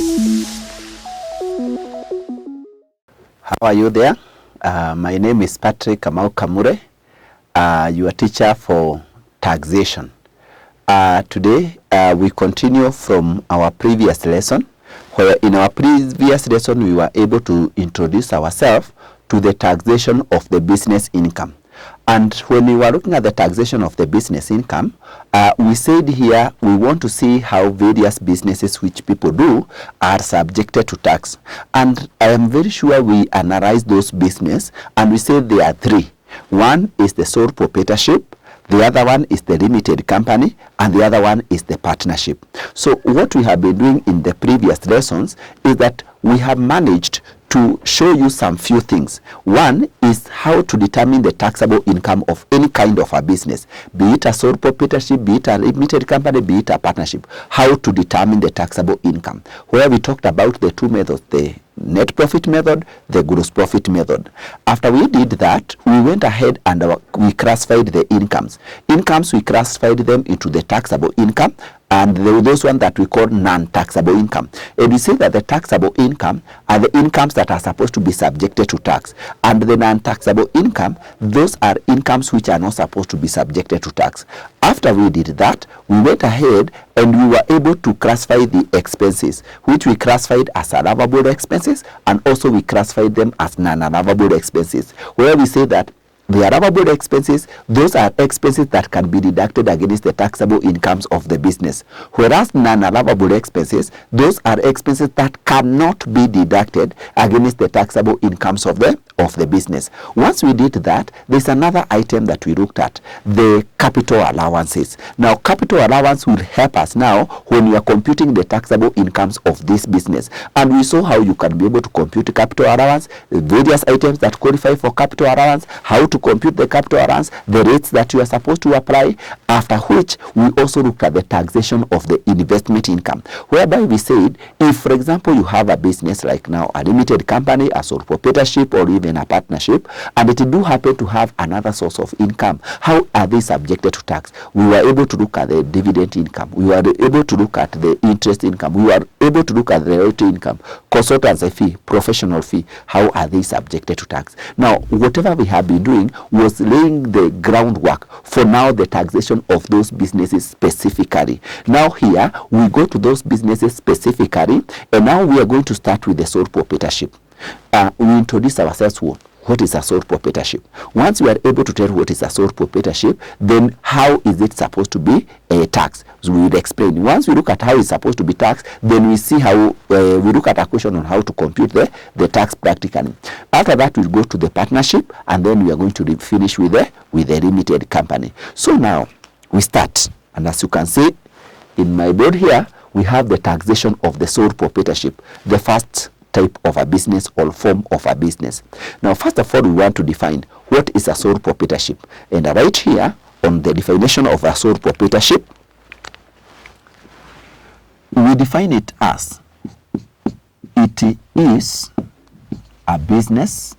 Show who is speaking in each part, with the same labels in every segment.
Speaker 1: How are you there? My name is Patrick Kamau Kamure, your teacher for taxation. Today we continue from our previous lesson, where in our previous lesson we were able to introduce ourselves to the taxation of the business income. And when we were looking at the taxation of the business income, we said here we want to see how various businesses which people do are subjected to tax. And I am very sure we analyze those business and we say there are three. One is the sole proprietorship, the other one is the limited company, and the other one is the partnership. So what we have been doing in the previous lessons is that we have managed to show you some few things. One is how to determine the taxable income of any kind of a business, be it a sole proprietorship, be it a limited company, be it a partnership. How to determine the taxable income, where we talked about the two methods, the net profit method, the gross profit method. After we did that, we went ahead and we classified the incomes. Incomes, we classified them into the taxable income and those ones that we call non-taxable income. And we say that the taxable income are the incomes that are supposed to be subjected to tax, and the non-taxable income, those are incomes which are not supposed to be subjected to tax. After we did that, we went ahead and we were able to classify the expenses, which we classified as allowable expenses, and also we classified them as non-allowable expenses, where we say that the allowable expenses, those are expenses that can be deducted against the taxable incomes of the business. Whereas non-allowable expenses, those are expenses that cannot be deducted against the taxable incomes of the business. Once we did that, there's another item that we looked at, the capital allowances. Now, capital allowance will help us now when we are computing the taxable incomes of this business. And we saw how you can be able to compute capital allowance, the various items that qualify for capital allowance, how to compute the capital allowance, the rates that you are supposed to apply, after which we also looked at the taxation of the investment income, whereby we said, if for example you have a business like now, a limited company, a sole proprietorship, or even a partnership, and it do happen to have another source of income, how are they subjected to tax? We were able to look at the dividend income, we were able to look at the interest income, we were able to look at the royalty income, consultancy fee, professional fee, how are they subjected to tax? Now, whatever we have been doing was laying the groundwork for now the taxation of those businesses specifically. Now here we go to those businesses specifically, and now we are going to start with the sole proprietorship. We introduce ourselves. What is a sole proprietorship? Once we are able to tell what is a sole proprietorship, then how is it supposed to be taxed? So we will explain. Once we look at how it's supposed to be taxed, then we see how we look at a question on how to compute the tax practically. After that, we'll go to the partnership, and then we are going to finish with the limited company. So now we start, and as you can see in my board here, we have the taxation of the sole proprietorship, the first type of a business or form of a business. Now, first of all, we want to define what is a sole proprietorship. And right here on the definition of a sole proprietorship, we define it as it is a business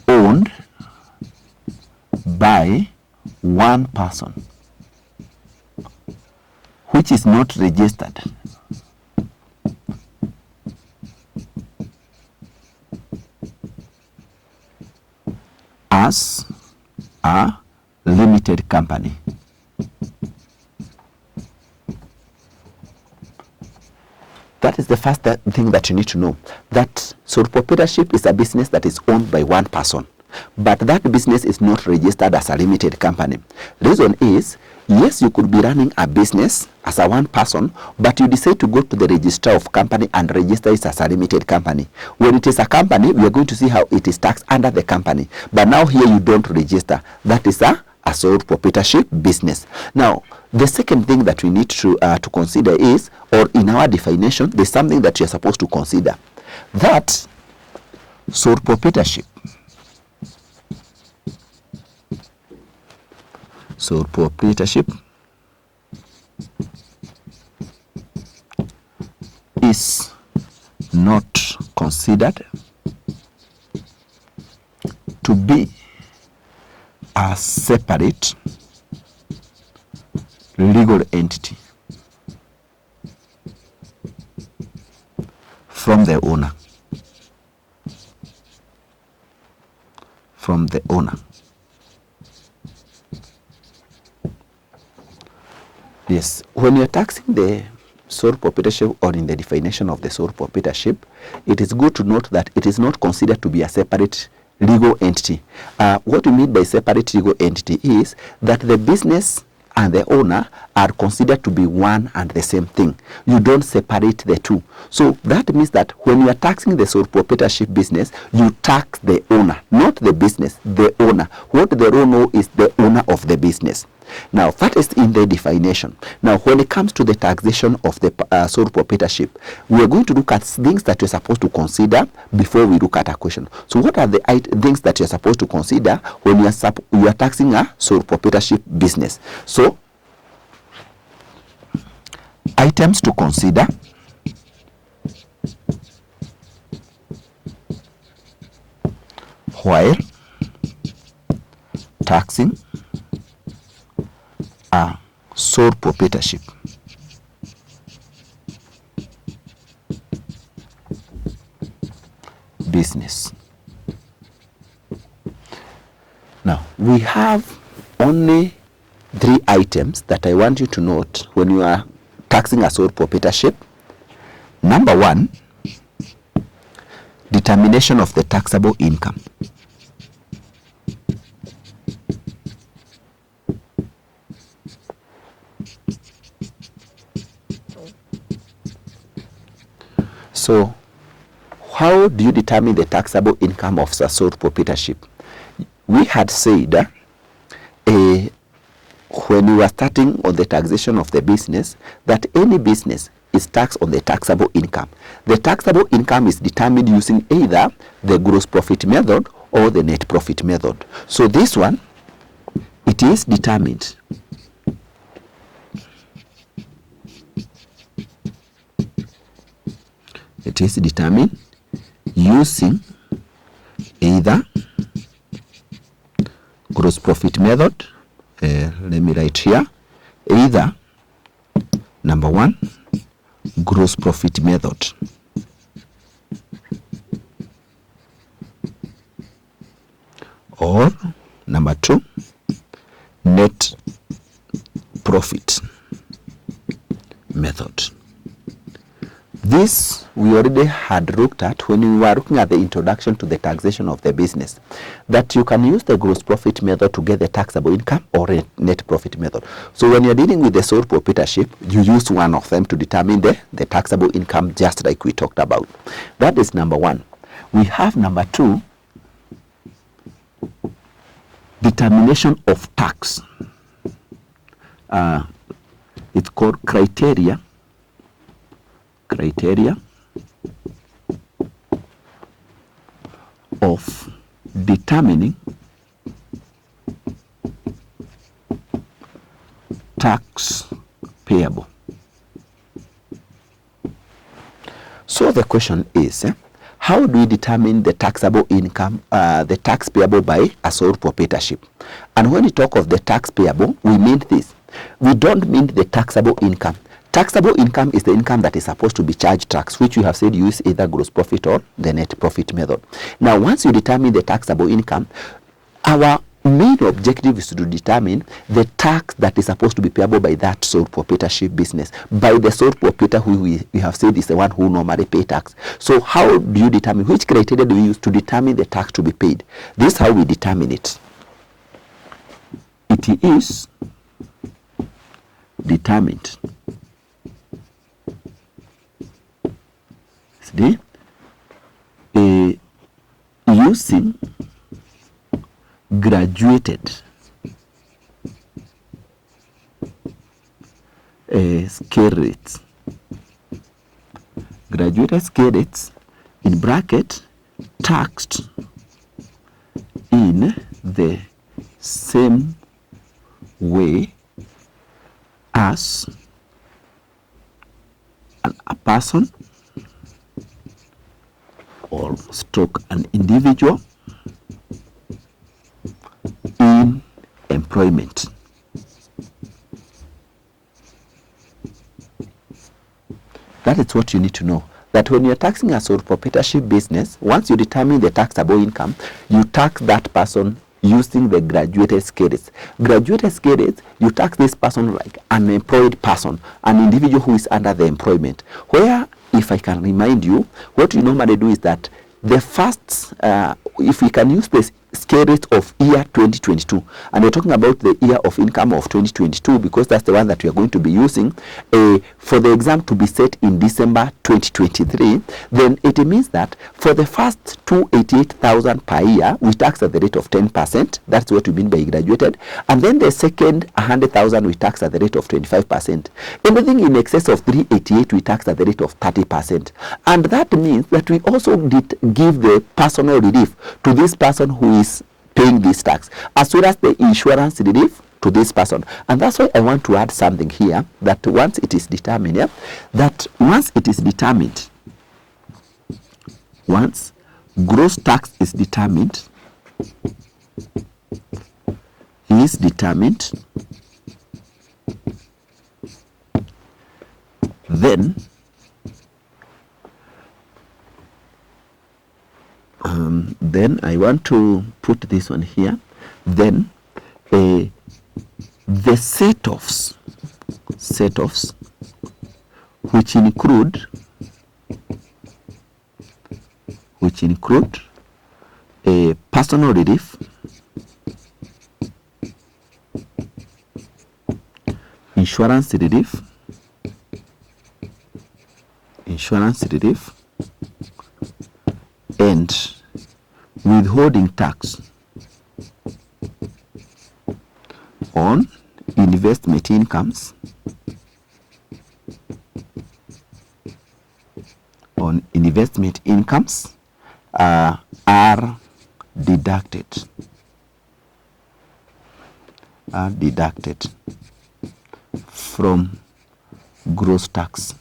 Speaker 1: owned by one person which is not registered as a limited company. That is the first thing that you need to know, that sole proprietorship is a business that is owned by one person, but that business is not registered as a limited company. Reason is, yes, you could be running a business as a one person, but you decide to go to the registrar of company and register it as a limited company. When it is a company, we are going to see how it is taxed under the company. But now here you don't register. That is a sole proprietorship business. Now, the second thing that we need to consider is, or in our definition, there's something that you're supposed to consider, that sole proprietorship is not considered to be a separate legal entity. from the owner. From the owner. Yes, when you're taxing the sole proprietorship, or in the definition of the sole proprietorship, it is good to note that it is not considered to be a separate legal entity. What we mean by separate legal entity is that the business and the owner are considered to be one and the same thing. You don't separate the two. So that means that when you are taxing the sole proprietorship business, you tax the owner, not the business, the owner. What the owner is the owner of the business. Now, that is in the definition. Now, when it comes to the taxation of the sole proprietorship, we are going to look at things that you're supposed to consider before we look at a question. So, what are the things that you're supposed to consider when you are taxing a sole proprietorship business? So, items to consider: while taxing a sole proprietorship business. Now, we have only 3 items that I want you to note when you are taxing a sole proprietorship. Number 1, determination of the taxable income. So, how do you determine the taxable income of a sole proprietorship? We had said when we were starting on the taxation of the business, that any business is taxed on the taxable income. The taxable income is determined using either the gross profit method or the net profit method. So this one, it is determined using either gross profit method, let me write here, either number 1, gross profit method, or number 2, net profit method. This we already had looked at when we were looking at the introduction to the taxation of the business, that you can use the gross profit method to get the taxable income or a net profit method. So when you're dealing with the sole proprietorship, you use one of them to determine the taxable income, just like we talked about. That is number 1. We have number 2, determination of tax. It's called criteria of determining tax payable. So the question is, how do we determine the taxable income, the tax payable by a sole proprietorship? And when we talk of the tax payable, we mean this. We don't mean the taxable income. Taxable income is the income that is supposed to be charged tax, which you have said you use either gross profit or the net profit method. Now, once you determine the taxable income, our main objective is to determine the tax that is supposed to be payable by that sole proprietorship business, by the sole proprietor who we have said is the one who normally pays tax. So how do you determine, which criteria do you use to determine the tax to be paid? This is how we determine it. It is determined using graduated scale rates. Graduated scale rates, in bracket, taxed in the same way as a person or stock an individual in employment. That is what you need to know, that when you're taxing a sole proprietorship business, once you determine the taxable income, you tax that person using the graduated scales. Graduated scales, you tax this person like an employed person, an individual who is under the employment. Where, if I can remind you, what we normally do is that the first, if we can use this scale rate of year 2022, and we're talking about the year of income of 2022 because that's the one that we are going to be using for the exam to be set in December 2023, then it means that for the first 288,000 per year, we tax at the rate of 10%. That's what we mean by graduated. And then the second 100,000, we tax at the rate of 25%. Anything in excess of 388, we tax at the rate of 30%. And that means that we also did give the personal relief to this person who is paying this tax, as well as the insurance relief to this person. And that's why I want to add something here, that once it is determined, once gross tax is determined, then I want to put this one here. Then the set-offs which include a personal relief, insurance relief, and withholding tax on investment incomes, are deducted from gross tax.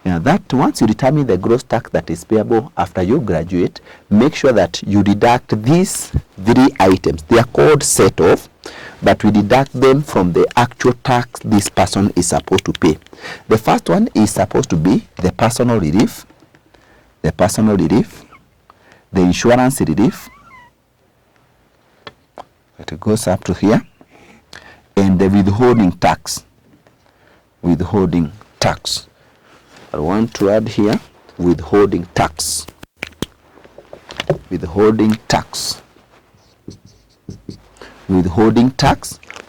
Speaker 1: Now that once you determine the gross tax that is payable after you graduate, make sure that you deduct these three items. They are called set-off, but we deduct them from the actual tax this person is supposed to pay. The first one is supposed to be the personal relief, the insurance relief, it goes up to here, and the withholding tax. I want to add here withholding tax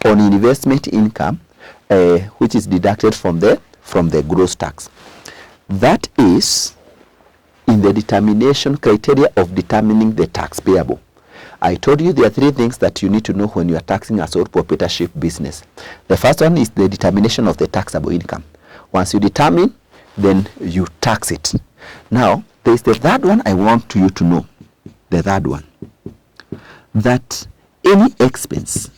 Speaker 1: on investment income, which is deducted from the gross tax. That is in the determination criteria of determining the tax payable. I told you there are three things that you need to know when you are taxing a sole proprietorship business. The first one is the determination of the taxable income. Once you determine, then you tax it. Now, there is the third one I want you to know. The third one, that any expense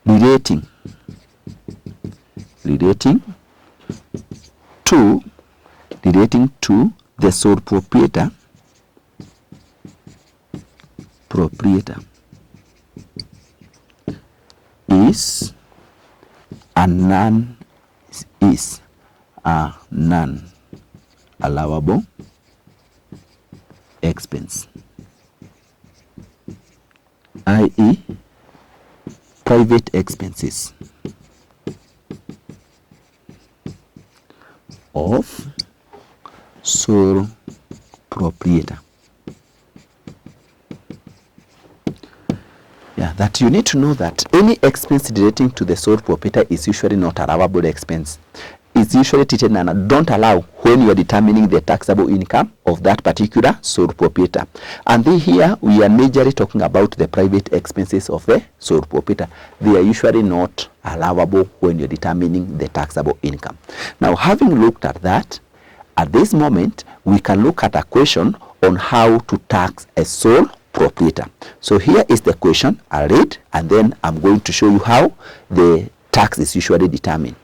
Speaker 1: relating to the sole proprietor is a non-allowable expense, i.e. private expenses of sole proprietor. That you need to know that any expense relating to the sole proprietor is usually not allowable expense. It's usually treated and don't allow when you are determining the taxable income of that particular sole proprietor. And here we are majorly talking about the private expenses of the sole proprietor. They are usually not allowable when you're determining the taxable income. Now, having looked at that, at this moment, we can look at a question on how to tax a sole proprietor. So here is the question. I'll read and then I'm going to show you how the tax is usually determined.